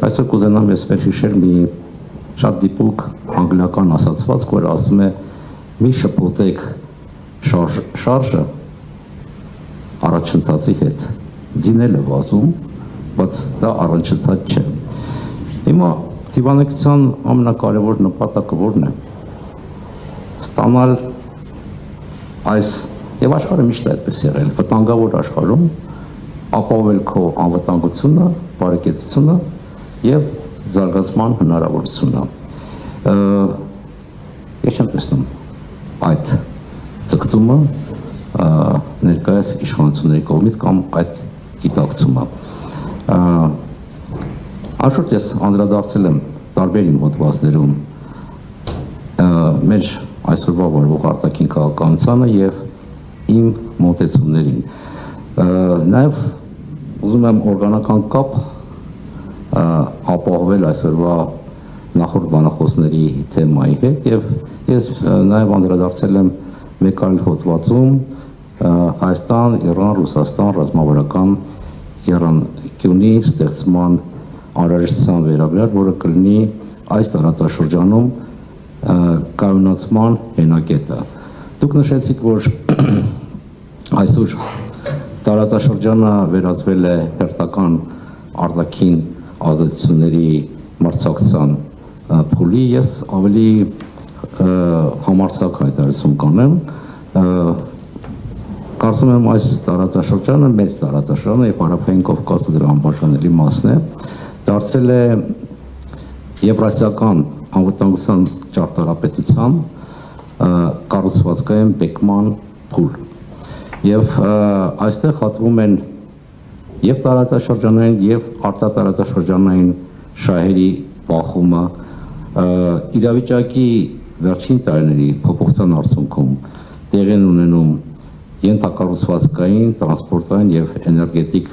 Այսօր կուզենամ ես վերհիշել մի շատ դիպուկ անգլիական ասացվածք, որ ասում է մի շփոթեք շարժը առաջընթացի հետ, դինել է վազում, բայց դա առաջընթաց չէ։ Հիմա դիվանագիտության ամենակարևոր նպատակը որն է։ Ստանալ այս եւ աշխարհը միշտ այդպես եղել, վտանգավոր աշխարհում ապահովել քո անվտանգությունը, բարեկեցությունը եւ զարգացման հնարավորությունը։ Ես չեմ տեսնում այդ ցկտումը ներկայիս իշխանությունների կողմից կամ այդ գիտակցումը։ Անշուշտ ես անդրադարձել եմ տարբեր իմ հոդվածներում մեր այսօրվա վարվող արտաքին քաղաքականությանը եւ իմ մոտեցումներին։ Նաեւ ուզում եմ օրգանական կապ ապահովել այսօրվա նախորդ բանախոսների թեմայի հետ եւ ես նաեւ անդրադարձել եմ մեկ այլ հոդվածում Հայաստան, Իրան, Ռուսաստան ռազմավարական եռանկյունի ստեղծման անհրաժեշտության վերաբերյալ, որը կլինի այս տարածաշրջանում կայունացման հենակետը։ Դուք նշեցիք, որ այսօր տարածաշրջանը վերածվել է հերթական արտաքին ազդեցությունների մրցակցության փուլի, ես ավելի համարձակ հայտարարություն կանեմ, կարծում եմ այս տարածաշրջանը, մեծ տարածաշրջանը եւ Հարավային Կովկասը դրա անբաժանելի մասն է, դարձել է եվրասիական անվտանգության ճարտարապետության կառուցվածքային բեկման փուլ։ Եվ այստեղ հատվում են եւ տարածաշրջանային եւ արտատարածաշրջանային շահերի բախումը, իրավիճակի վերջին տարիների փոփոխության արդյունքում տեղի են ունենում ենթակառուցվածքային, տրանսպորտային եւ էներգետիկ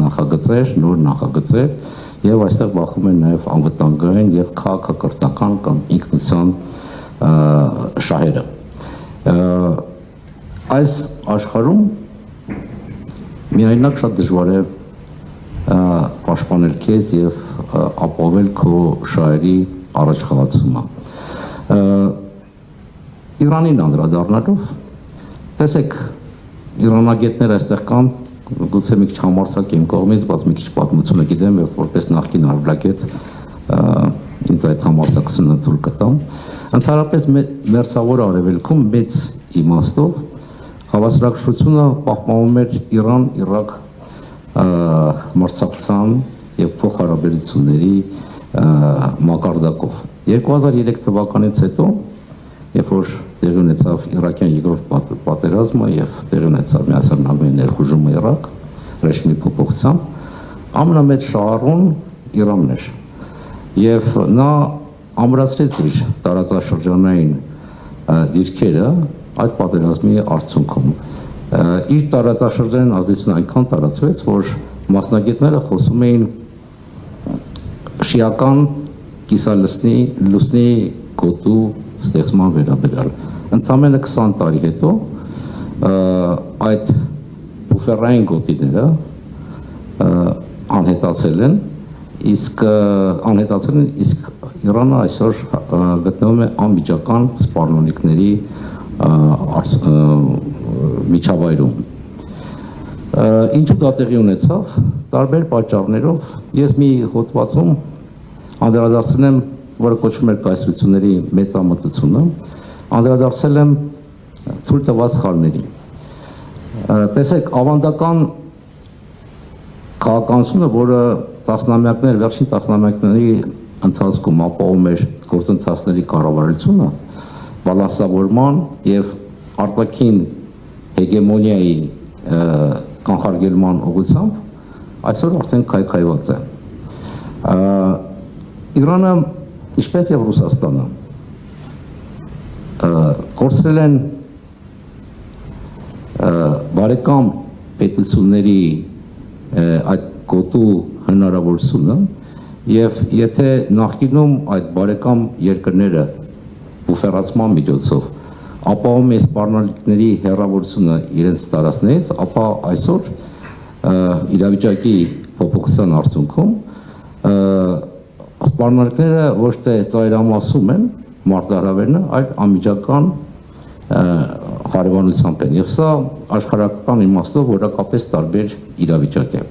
նախագծեր, նոր նախագծեր եւ այստեղ բախում են նաեւ անվտանգային եւ քաղաքակրթական կամ ինքնության շահերը։ Այս աշխարհում միայնակ շատ դժվար է պաշտպանել քեզ եւ ապահովել քո շահերի առաջխաղացումը։ Իրանին անդրադառնալով, տեսեք, իրանագետները այստեղ կան, գուցե մի քիչ համարձակ իմ կողմից, բայց մի քիչ պատմությունը գիտեմ եւ որպես նախկին արվլագետ ինձ այդ համարձակությունը թույլ կտամ։ Ընդհանրապես մերձավոր արևելքում մեծ իմաստով հավասարակշռությունը պահպանվում էր Իրան-Իրաք մրցակցության եւ փոխհարաբերությունների մակարդակով։ 2003 թվականից հետո, երբ որ տեղի ունեցավ Իրաքյան երկրորդ պատերազմը եւ տեղի ունեցավ Միացյալ Նահանգների ներխուժումը Իրաք, ռեժիմի փոփոխությամբ, ամենամեծ շահառուն Իրանն էր։ Եվ նա ամրացրեց իր տարածաշրջանային դիրքերը այդ պատերազմի արդյունքում։ Իր տարածաշրջանային ազդեցությունը այնքան տարածվեց, որ մասնագետները խոսում էին շիական կիսալուսնի գոտու ստեղծման վերաբերյալ։ Ընդամենը 20 տարի հետո այդ բուֆերային գոտիները անհետացել են, իսկ Իրանը այսօր գտնվում է անմիջական սպառնալիքների միջավայրում։ Ինչու դա տեղի ունեցավ, տարբեր պատճառներով, ես մի հոդվածում անդրադարձել եմ, որը կոչվում էր կայսրությունների մեծամտությունը, անդրադարձել եմ ցույց տված խալների։ Տեսեք, ավանդական քաղաքականությունը, որը վերջին տասնամյակների ընթացքում ապահովում էր գործընթացների կառավարությունը, բալանսավորման եւ արտաքին հեգեմոնիայի կանխարգելման ուղղությամբ այսօր արդեն քայքայված է։ Իրանը, ինչպես եւ Ռուսաստանը, կորցրել են բարեկամ պետությունների այդ գոտու հնարավորությունը եւ եթե նախկինում այդ բարեկամ երկրները բուֆերացման միջոցով ապահովում է սպառնալիքների հեռավորությունը իրենց տարածքներից, ապա այսօր իրավիճակի փոփոխության արդյունքում սպառնալիքները ոչ թե ծայրամասում են մարտահրավերն, այլ անմիջական հարևանությամբ են, եւ սա աշխարհական իմաստով որակապես տարբեր իրավիճակ է։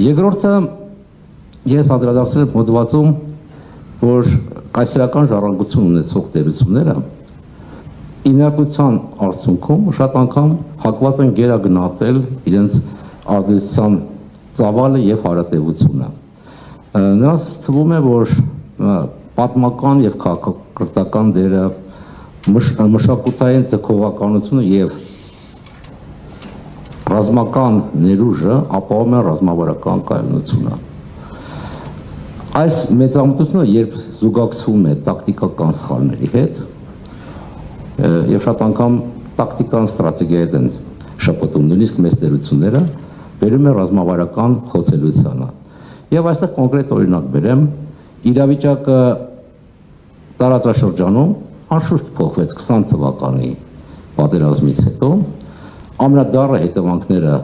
Երկրորդը ես անդրադարձել եմ հոդվածում, որ կայսերական ժառանգություն ունեցող տերությունները ինակության արդյունքում շատ անգամ հակված են գերագնահատել իրենց ազդեցության ծավալը եւ հարատեվությունը։ Նրանց թվում է, որ պատմական եւ քաղաքակրթական դերը մշակութային ձգողականությունը եւ ռազմական ներուժը ապահովում են ռազմավարական կայունությունը։ Այս մեծամտությունը երբ զուգակցվում է տակտիկական սխալների հետ եւ շատ անգամ տակտիկան ստրատեգիայի հետ են շփոթում, նույնիսկ մեծ տերությունները վերում է ռազմավարական խոցելությանը։ Եվ այստեղ կոնկրետ օրինակ բերեմ, իրավիճակը տարածաշրջանում անշուշտ փոխվեց 20 թվականի պատերազմից հետո, ամենադառը հետևանքները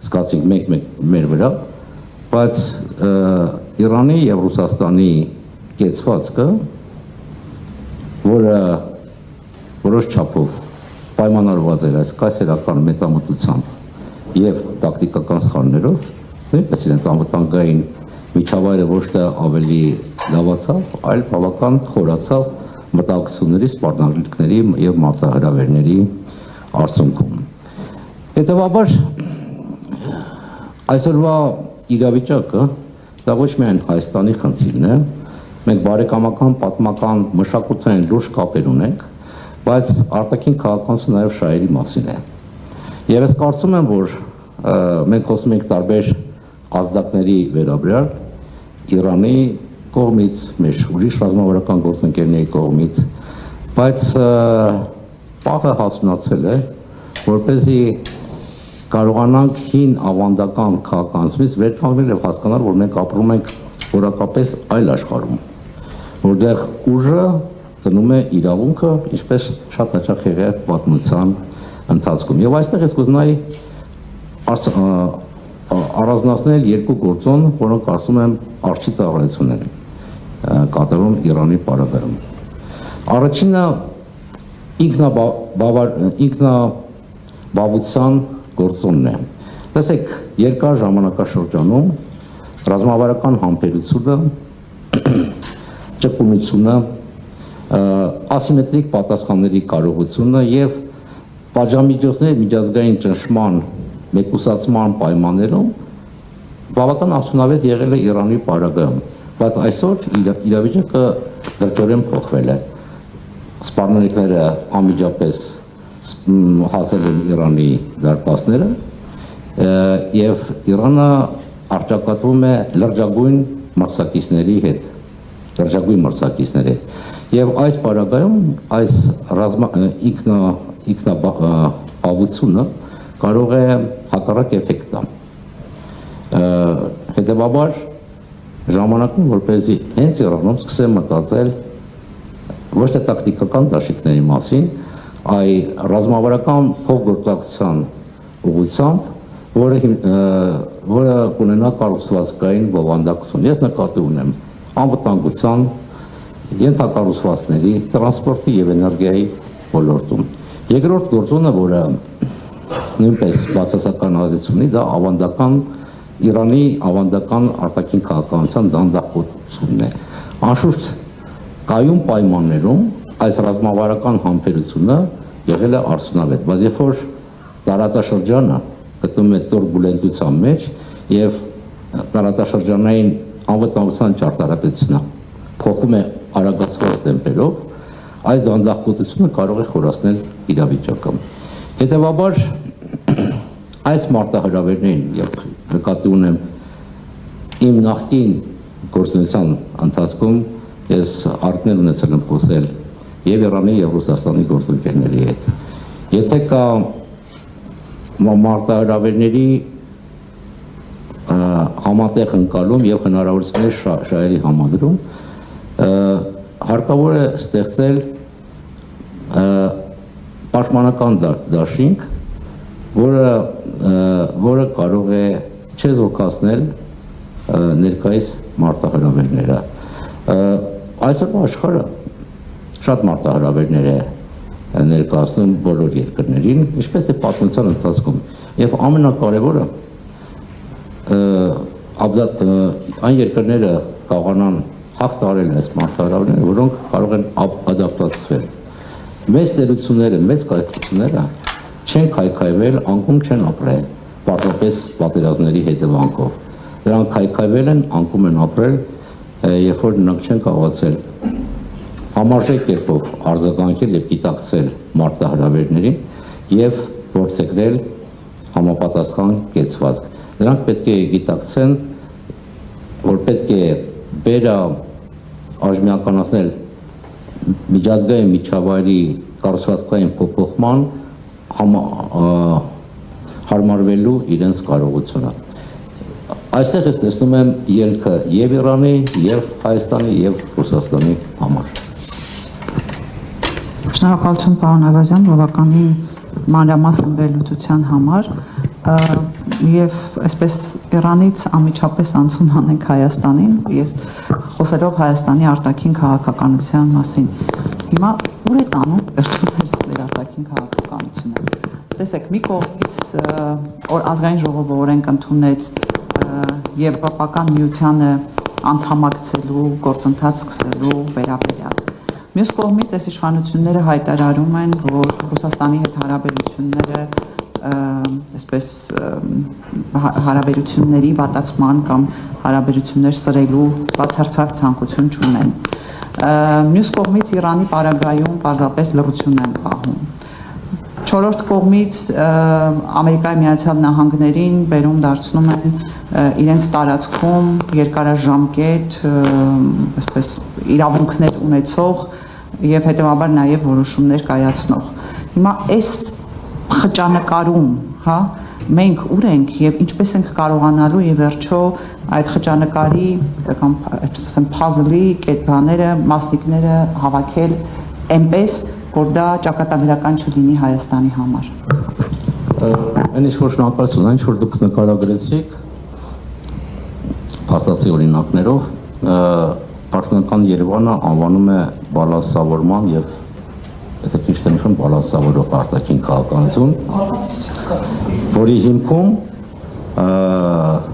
զգացինք մենք մեր վրա, բայց Իրանի եւ Ռուսաստանի կեցվածքը, որը որոշ չափով պայմանավորված էր այս կայսերական մեծամտությամբ եւ տակտիկական սխալներով, նույնպես իրենց անվտանգային միջավայրը ոչ թե ավելի լավացավ, այլ բավական խորացավ մտահոգությունների, սպառնալիքների եւ մարտահրավերների արդյունքում։ Հետևաբար այսօրվա իրավիճակը դա ոչ միայն Հայաստանի խնդիրն է, մենք բարեկամական, պատմական, մշակութային լուրջ կապեր ունենք, բայց արտաքին քաղաքականությունը նաեւ շահերի մասին է։ Եվ ես կարծում եմ, որ մենք խոսում ենք տարբեր ազդակների վերաբերյալ Իրանի կողմից, մեր ուրիշ ռազմավարական գործընկերների կողմից, բայց պահը հասունացել է, որպեսզի կարողանանք հին ավանդական քաղաքականությունից վեր կանգնել եւ հասկանալ, որ մենք ապրում ենք որակապես այլ աշխարհում, որտեղ ուժը ծնում է իրավունքը, ինչպես շատ հաճախ եղել է պատմության ընթացքում։ Եվ այստեղ ես կուզենայի առանձնացնել երկու գործոն, որոնք ասում եմ արժի ծառայություն են կատարում Իրանի պարագայում։ Առաջինը ինքնաբավության գործոնն է։ Տեսեք, երկար ժամանակաշրջանում ռազմավարական համբերությունը, ճկունությունը, ասիմետրիկ պատասխանների կարողությունը եւ պատժամիջոցների միջազգային ճնշման մեկուսացման պայմաններում բավական արդյունավետ եղել է Իրանի պարագայում, բայց այսօր իրավիճակը դրդորեն փոխվել է։ Սպառնալիքները անմիջապես հասել են Իրանի դարպասները եւ Իրանը արճակատվում է լրջագույն մրցակիցների հետ, եւ այս պարագայում այս ինքնաբավությունը կարող է հակառակ էֆեկտ տալ։ Հետևաբար ժամանակն որպեսզի հենց Իրանում սկսեն մտածել ոչ թե տակտիկական դաշինքների մասին, այլ ռազմավարական փոխգործակցության ուղղությամբ, որը կունենա կառուցվածքային բովանդակություն։ Ես նկատի ունեմ անվտանգության, ենթակառուցվածքների, տրանսպորտի եւ էներգիայի ոլորտում։ Երկրորդ գործոնը, որը նույնպես բացասական ազդեցություն ունի, դա ավանդական Իրանի ավանդական արտաքին քաղաքականության դանդաղությունն է։ Անշուշտ կայուն պայմաններում այս ռազմավարական համբերությունը եղել է արդյունավետ, բայց երբ որ տարածաշրջանը գտնվում է տուրբուլենտության մեջ եւ տարածաշրջանային անվտանգության ճարտարապետությունը փոխում է արագացված տեմպերով, այս դանդաղությունը կարող է խորացնել իրավիճակը։ Հետևաբար այս մարտահրավերներին եւ նկատի ունեմ իմ նախկին գործունեության ընթացքում ես արդեն ունեցել եմ խոսել եւ Իրանի եւ Ռուսաստանի գործընկերների հետ։ Եթե կա մարտահրավերների համատեղ ընկալում եւ հնարավորությունների շահերի համադրում, հարկավոր է ստեղծել պաշտպանական դաշինք, որը կարող է չեզոքացնել ներկայիս մարտահրավերները։ Այսօր աշխարհը շատ մարտահրավերներ է ներկայացնում բոլոր երկրներին, ինչպես է պատմության ընթացքում, եւ ամենակարևորը այն երկրները կարողանան հաղթահարել այս մարտահրավերները, որոնք կարող են ադապտացվել։ Մեծ տերությունները, մեծ կայքությունները չեն քայքայվել, անկում չեն ապրել, պարզապես պատերազմների հետևանքով։ Դրանք քայքայվել են, անկում են ապրել, երբ որ նրանք չեն կարողացել համարժեք կերպով արձագանքել եւ գիտակցել մարտահրավերներին եւ գործել համապատասխան կեցվածք։ Նրանք պետք է գիտակցեն, որ պետք է բերը արժանացնել միջազգային միջավայրի կառուցվածքային փոփոխման հարմարվելու իրենց կարողությունը։ Այստեղ ես տեսնում եմ ելքը եւ Իրանի, եւ Հայաստանի, եւ Ռուսաստանի համար։ Շնորհակալություն պարոն Այվազյան, բավականին մանրամասն վերլուծության համար եւ այսպես Իրանից անմիջապես անցում անենք Հայաստանին, ես խոսելով Հայաստանի արտաքին քաղաքականության մասին։ Հիմա ուր է տանում մեր արտաքին քաղաքականությունը։ Տեսեք, մի կողմից ազգային ժողովը օրենք ընդունեց Եվրոպական միությանը անդամակցելու գործընթաց սկսելու վերաբերյալ։ Մյուս կողմից այս իշխանությունները հայտարարում են, որ Ռուսաստանի հետ հարաբերությունները այսպես հարաբերությունների վատացման կամ հարաբերություններ սրելու բացարձակ ցանկություն չունեն։ Մյուս կողմից Իրանի պարագայում պարզապես լռություն են պահում։ Չորրորդ կողմից Ամերիկայի Միացյալ Նահանգներին բերում դարձնում են իրենց տարածքում երկարաժամկետ այսպես իրավունքներ ունեցող եւ հետեւաբար նաեւ որոշումներ կայացնող։ Հիմա այս խճանկարում, հա, մենք ուր ենք եւ ինչպես ենք կարողանալու եւ վերջո այդ խճանկարի կամ այսպես ասեմ puzzle-ի կետաները, մասնիկները հավաքել այնպես, որ դա ճակատագրական չլինի Հայաստանի համար։ Այն ինչ որ շնորհակալություն, այն ինչ որ դուք նկարագրեցիք փաստացի օրինակներով, Պաշտպանական Երևանը անվանում է բալանսավորման եւ եթե ճիշտ եմ հիշում բալանսավորող արտաքին քաղաքականություն, որի հիմքում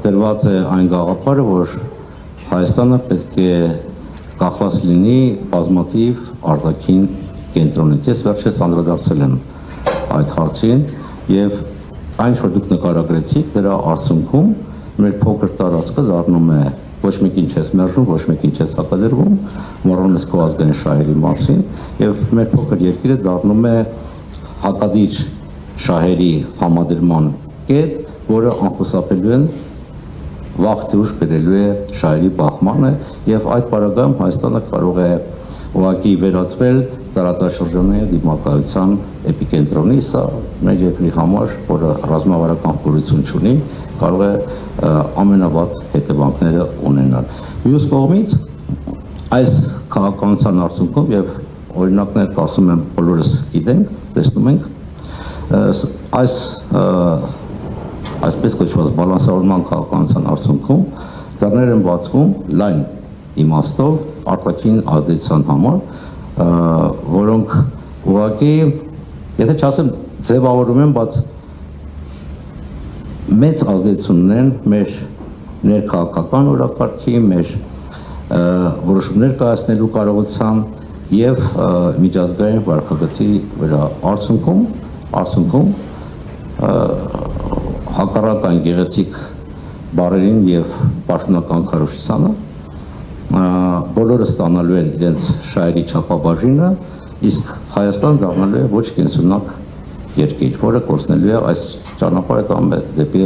դրված է այն գաղափարը, որ Հայաստանը պետք է կախված լինի բազմաթիվ արտաքին կենտրոնից։ Ես վերջերս անդրադարձել եմ այդ հարցին եւ այն ինչ որ դուք նկարագրեցիք, դրա արդյունքում մեր փոքր տարածքը դառնում է ոչ մեկին չես մերժում, ոչ մեկին չես հակադրվում, մոռանում ես քո ազգային շահերի մասին եւ մեր փոքր երկիրը դառնում է հակադիր շահերի համադրման կետ, որը անխուսափելու են վաղ թե ուշ բերելու է շահերի բախմանը եւ այդ պարագայում Հայաստանը կարող է ուղղակի վերածվել տարածաշրջանային դիմակայության էպիկենտրոնի, սա մեր երկրի համար, որը ռազմավարական խորություն ունի, կարող է ամենավատ հետևանքները ունենալ։ Մյուս կողմից այս քաղաքականության արդյունքում եւ օրինակներ կարծում եմ բոլորս գիտենք, տեսնում ենք, այսպես կոչված բալանսավորման քաղաքականության արդյունքում դռներ են բացվում լայն իմաստով արտաքին ազդեցության համար, որոնք ուղղակի, եթե չասեմ ձևավորում են, բայց մեծ ազդեցություն ունեն մեր ներքաղաքական օրակարգի, մեր որոշումներ կայացնելու կարողության եւ միջազգային վարքագծի վրա արդյունքում հակառակ այն գեղեցիկ բարերին եւ պաշտոնական քարոզչությանը բոլորը ստանալու են իրենց շահերի չափաբաժինը, իսկ Հայաստան դառնալու է ոչ կենսունակ երկիր, որը կորցնելու է այս ճանապարհը կամ դեպի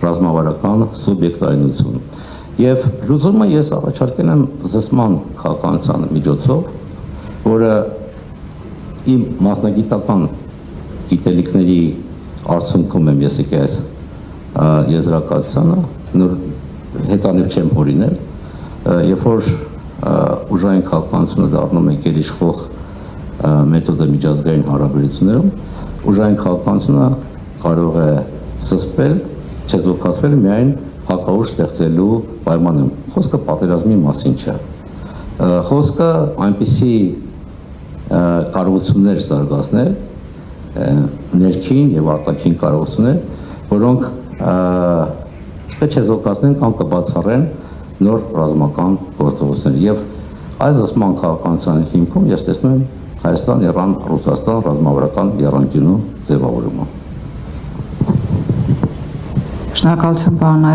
ռազմավարական սուբյեկտայնություն։ Եվ լուծումը ես առաջարկել եմ զսպման քաղաքականության միջոցով, որը իմ մասնագիտական գիտելիքների արդյունքում եմ ես եկել այս եզրակացությանը, հետանիվ չեմ հորինել, երբ որ ուժային քաղաքականությունը դառնում է գերիշխող մեթոդը միջազգային հարաբերություններում, ուժային քաղաքականությունը կարող է զսպել, չեզոքացվել միայն հակաուժ ստեղծելու պայմանում։ Խոսքը պատերազմի մասին չէ։ Խոսքը այնպիսի կարողություններ զարգացնել, ներքին եւ արտաքին կարողություններ, որոնք պետք է զարգացնեն կամ կբացառեն նոր ռազմական գործողություններ։ Եվ այս ասման քաղաքականության հիմքում ես տեսնում եմ Հայաստան, Իրան, Ռուսաստան ռազմավարական եռանկյունու ձևավորումը։ Շնորհակալություն, պարոն